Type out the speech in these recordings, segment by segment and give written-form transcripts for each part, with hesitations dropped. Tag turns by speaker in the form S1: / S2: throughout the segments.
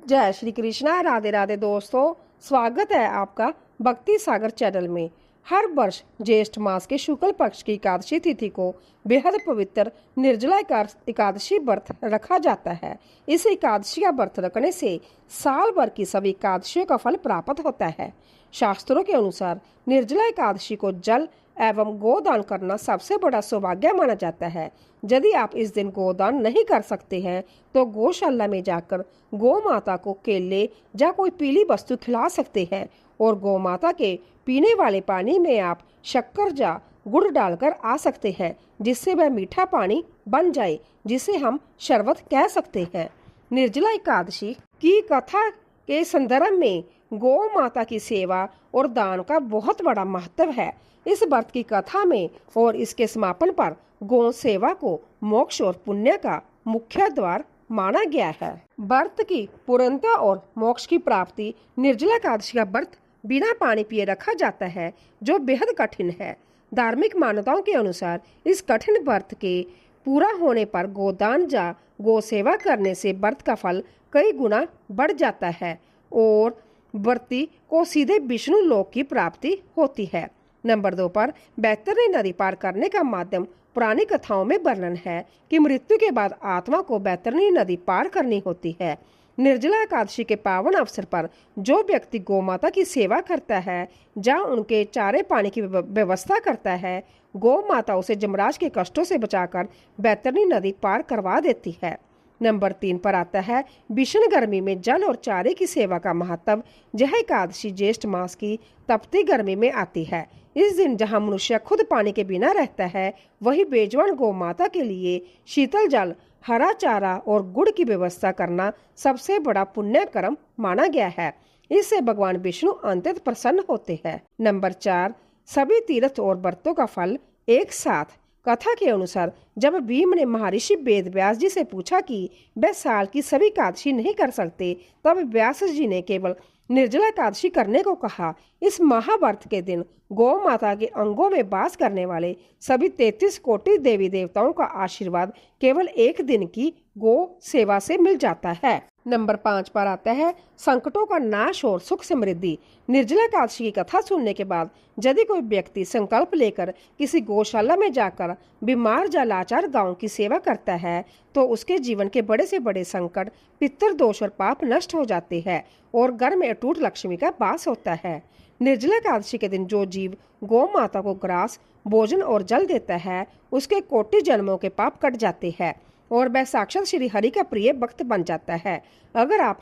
S1: जय श्री कृष्णा। राधे राधे दोस्तों, स्वागत है आपका भक्ति सागर चैनल में। हर वर्ष ज्येष्ठ मास के शुक्ल पक्ष की एकादशी तिथि को बेहद पवित्र निर्जला एकादशी व्रत रखा जाता है। इस एकादशी का व्रत रखने से साल भर की सभी एकादशियों का फल प्राप्त होता है। शास्त्रों के अनुसार निर्जला एकादशी को जल एवं गोदान करना सबसे बड़ा सौभाग्य माना जाता है। यदि आप इस दिन गोदान नहीं कर सकते हैं तो गौशाला में जाकर गौ माता को केले या कोई पीली वस्तु खिला सकते हैं और गौ माता के पीने वाले पानी में आप शक्कर या गुड़ डालकर आ सकते हैं, जिससे वह मीठा पानी बन जाए, जिसे हम शरबत कह सकते हैं। निर्जला एकादशी की कथा के संदर्भ में गौ माता की सेवा और दान का बहुत बड़ा महत्व है। इस व्रत की कथा में और इसके समापन पर गौ सेवा को मोक्ष और पुण्य का मुख्य द्वार माना गया है। व्रत की पूर्णता और मोक्ष की प्राप्ति। निर्जला एकादशी का व्रत बिना पानी पिए रखा जाता है, जो बेहद कठिन है। धार्मिक मान्यताओं के अनुसार इस कठिन व्रत के पूरा होने पर गोदान या गौ सेवा करने से व्रत का फल कई गुना बढ़ जाता है और व्रती को सीधे विष्णु लोक की प्राप्ति होती है। नंबर 2 पर बैतरणी नदी पार करने का माध्यम। पुरानी कथाओं में वर्णन है कि मृत्यु के बाद आत्मा को बैतरणी नदी पार करनी होती है। निर्जला एकादशी के पावन अवसर पर जो व्यक्ति गौ माता की सेवा करता है या उनके चारे पानी की व्यवस्था करता है, गौ माता उसे यमराज के कष्टों से बचाकर बैतरणी नदी पार करवा देती है। नंबर 3 पर आता है भीषण गर्मी में जल और चारे की सेवा का महत्व। यह एकादशी ज्येष्ठ मास की तपती गर्मी में आती है। इस दिन जहां मनुष्य खुद पानी के बिना रहता है, वही बेजवान गौ माता के लिए शीतल जल, हरा चारा और गुड़ की व्यवस्था करना सबसे बड़ा पुण्य कर्म माना गया है। इससे भगवान विष्णु अत्यंत प्रसन्न होते हैं। नंबर 4 सभी तीर्थ और व्रतों का फल एक साथ। कथा के अनुसार जब भीम ने महर्षि वेद व्यास जी से पूछा कि वह साल की सभी एकादशी नहीं कर सकते, तब व्यास जी ने केवल निर्जला एकादशी करने को कहा। इस महाव्रत के दिन गौ माता के अंगों में वास करने वाले सभी 33 कोटि देवी देवताओं का आशीर्वाद केवल एक दिन की गौ सेवा से मिल जाता है। नंबर 5 पर आता है संकटों का नाश और सुख समृद्धि। निर्जला एकादशी की कथा सुनने के बाद यदि कोई व्यक्ति संकल्प लेकर किसी गौशाला में जाकर बीमार या लाचार गांव की सेवा करता है, तो उसके जीवन के बड़े से बड़े संकट, पितृ दोष और पाप नष्ट हो जाते हैं और घर में अटूट लक्ष्मी का वास होता है। निर्जला एकादशी के दिन जो जीव गौ माता को ग्रास, भोजन और जल देता है, उसके कोटि जन्मों के पाप कट जाते हैं और वह साक्षात श्री हरि का प्रिय भक्त बन जाता है। अगर आप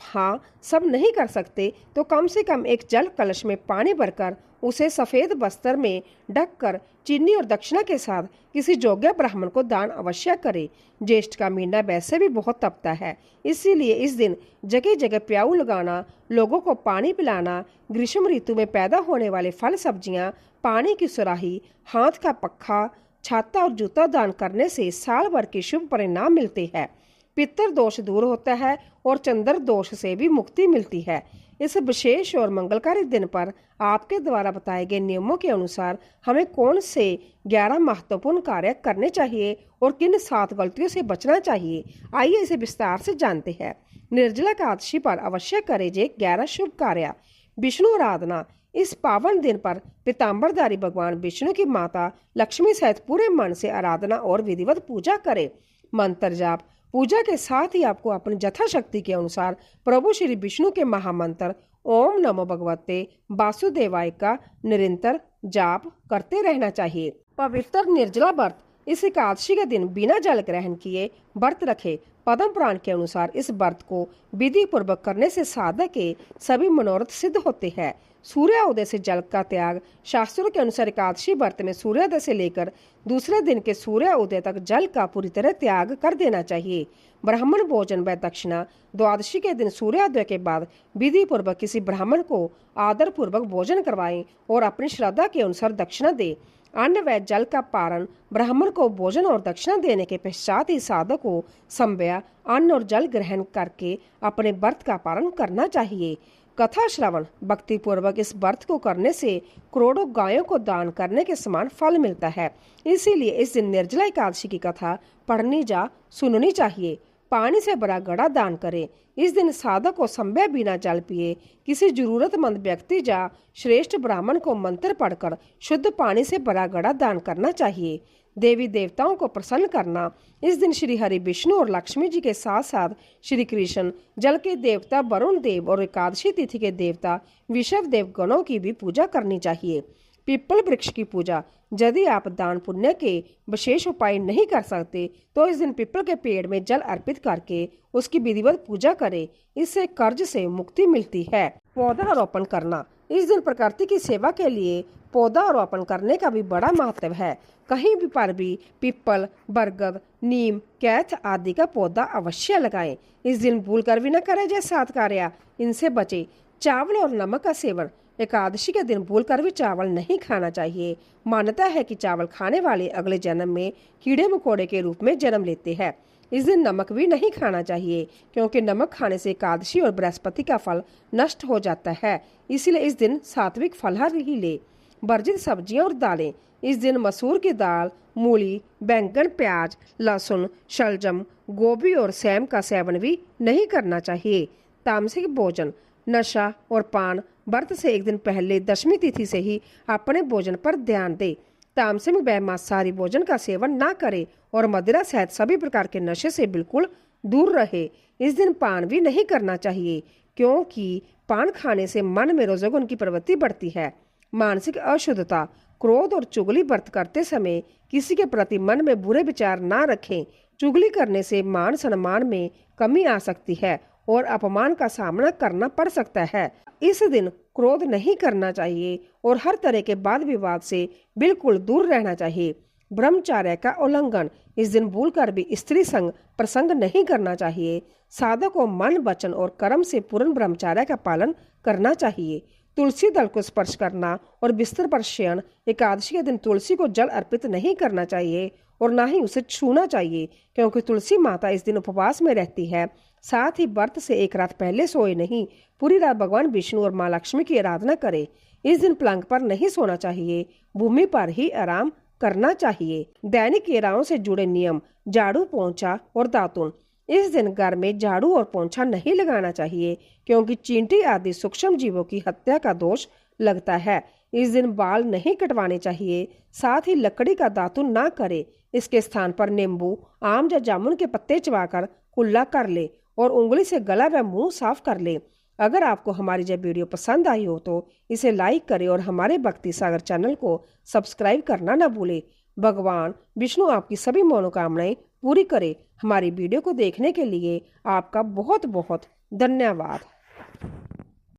S1: सब नहीं कर सकते तो कम से कम एक जल कलश में पानी भरकर उसे सफेद वस्त्र में ढककर चीनी और दक्षिणा के साथ किसी योग्य ब्राह्मण को दान अवश्य करें। ज्येष्ठ का महीना वैसे भी बहुत तपता है, इसीलिए इस दिन जगह जगह प्याऊ लगाना, लोगों को पानी पिलाना, ग्रीष्म ऋतु में पैदा होने वाले फल सब्जियां, पानी की सुराही, हाथ का पक्खा, छाता और जूता दान करने से साल भर के शुभ परिणाम मिलते हैं। पितृ दोष दूर होता है और चंद्र दोष से भी मुक्ति मिलती है। इस विशेष और मंगलकारी दिन पर आपके द्वारा बताए गए नियमों के अनुसार हमें कौन से 11 महत्वपूर्ण कार्य करने चाहिए और किन 7 गलतियों से बचना चाहिए, आइए इसे विस्तार से जानते हैं। निर्जला एकादशी पर अवश्य करें जे 11 शुभ कार्य। विष्णु आराधना। इस पावन दिन पर पीताम्बरधारी भगवान विष्णु की माता लक्ष्मी सहित पूरे मन से आराधना और विधिवत पूजा करें। मंत्र जाप। पूजा के साथ ही आपको अपनी यथाशक्ति के अनुसार प्रभु श्री विष्णु के महामंत्र ओम नमो भगवते वासुदेवाय का निरंतर जाप करते रहना चाहिए। पवित्र निर्जला व्रत। इस एकादशी के दिन बिना जल ग्रहण किए व्रत रखे। पद्म पुराण के अनुसार इस व्रत को विधि पूर्वक करने से साधक के सभी मनोरथ सिद्ध होते हैं। सूर्योदय से जल का त्याग। शास्त्रों के अनुसार एकादशी व्रत में सूर्योदय से लेकर दूसरे दिन के सूर्योदय तक जल का पूरी तरह त्याग कर देना चाहिए। ब्राह्मण भोजन व दक्षिणा। द्वादशी के दिन सूर्योदय के बाद विधि पूर्वक किसी ब्राह्मण को आदर पूर्वक भोजन करवाएं और अपनी श्रद्धा के अनुसार दक्षिणा दे। अन्न व जल का पारण। ब्राह्मण को भोजन और दक्षिणा देने के पश्चात ही साधक को समव्य अन्न और जल ग्रहण करके अपने व्रत का पालन करना चाहिए। कथा श्रवण। भक्ति पूर्वक इस व्रत को करने से करोड़ों गायों को दान करने के समान फल मिलता है। इसीलिए इस दिन निर्जला एकादशी की कथा पढ़नी या सुननी चाहिए। पानी से भरा घड़ा दान करें। इस दिन साधक को संभव बिना जल पिए किसी जरूरतमंद व्यक्ति या श्रेष्ठ ब्राह्मण को मंत्र पढ़कर शुद्ध पानी से भरा घड़ा दान करना चाहिए। देवी देवताओं को प्रसन्न करना। इस दिन श्री हरि विष्णु और लक्ष्मी जी के साथ साथ श्री कृष्ण, जल के देवता वरुण देव और एकादशी तिथि के देवता विषव देव गणों की भी पूजा करनी चाहिए। पीपल वृक्ष की पूजा। यदि आप दान पुण्य के विशेष उपाय नहीं कर सकते तो इस दिन पीपल के पेड़ में जल अर्पित करके उसकी विधिवत पूजा करें। इससे कर्ज से मुक्ति मिलती है। पौधारोपण करना। इस दिन प्रकृति की सेवा के लिए पौधारोपण करने का भी बड़ा महत्व है। कहीं भी पर भी पीपल, बरगद, नीम, कैथ आदि का पौधा अवश्य लगाएं। इस दिन भूल कर भी न करें जैसे 7 कार्य, इनसे बचे। चावल और नमक का सेवन। एकादशी के दिन भूल कर भी चावल नहीं खाना चाहिए। मान्यता है कि चावल खाने वाले अगले जन्म में कीड़े मकोड़े के रूप में जन्म लेते हैं। इस दिन नमक भी नहीं खाना चाहिए क्योंकि नमक खाने से एकादशी और बृहस्पति का फल नष्ट हो जाता है। इसलिए इस दिन सात्विक फलाहार ही ले। वर्जित सब्जियां और दालें। इस दिन मसूर की दाल, मूली, बैंगन, प्याज, लहसुन, शलजम, गोभी और सेम का सेवन भी नहीं करना चाहिए। तामसिक भोजन। नशा और पान। व्रत से एक दिन पहले दशमी तिथि से ही अपने भोजन पर ध्यान दें। तामसिक व मांसाहारी भोजन का सेवन ना करें और मदिरा सहित सभी प्रकार के नशे से बिल्कुल दूर रहे। इस दिन पान भी नहीं करना चाहिए क्योंकि पान खाने से मन में रोजगुन की प्रवृत्ति बढ़ती है। मानसिक अशुद्धता। क्रोध और चुगली व्रत करते समय किसी के प्रति मन में बुरे विचार ना रखें। चुगली करने से मान सम्मान में कमी आ सकती है और अपमान का सामना करना पड़ सकता है। इस दिन क्रोध नहीं करना चाहिए और हर तरह के वाद विवाद से बिल्कुल दूर रहना चाहिए। ब्रह्मचर्य का उल्लंघन। इस दिन भूलकर भी स्त्री संग प्रसंग नहीं करना चाहिए। साधक को मन, वचन और कर्म से पूर्ण ब्रह्मचर्य का पालन करना चाहिए। तुलसी दल को स्पर्श करना और बिस्तर पर शयन। एकादशी के दिन तुलसी को जल अर्पित नहीं करना चाहिए और ना ही उसे छूना चाहिए क्योंकि तुलसी माता इस दिन उपवास में रहती है। साथ ही व्रत से एक रात पहले सोए नहीं। पूरी रात भगवान विष्णु और माँ लक्ष्मी की आराधना करें। इस दिन पलंग पर नहीं सोना चाहिए, भूमि पर ही आराम करना चाहिए। दैनिक क्रियाओं से जुड़े नियम। झाड़ू, पोंछा और दातुन। इस दिन घर में झाड़ू और पोंछा नहीं लगाना चाहिए क्योंकि चींटी आदि सूक्ष्म जीवों की हत्या का दोष लगता है। इस दिन बाल नहीं कटवाने चाहिए। साथ ही लकड़ी का दातुन ना करें। इसके स्थान पर नींबू, आम या जामुन के पत्ते चबाकर कुल्ला कर ले और उंगली से गला व मुंह साफ कर ले। अगर आपको हमारी यह वीडियो पसंद आई हो तो इसे लाइक करें और हमारे भक्ति सागर चैनल को सब्सक्राइब करना न भूलें। भगवान विष्णु आपकी सभी मनोकामनाएं पूरी करे। हमारी वीडियो को देखने के लिए आपका बहुत बहुत धन्यवाद।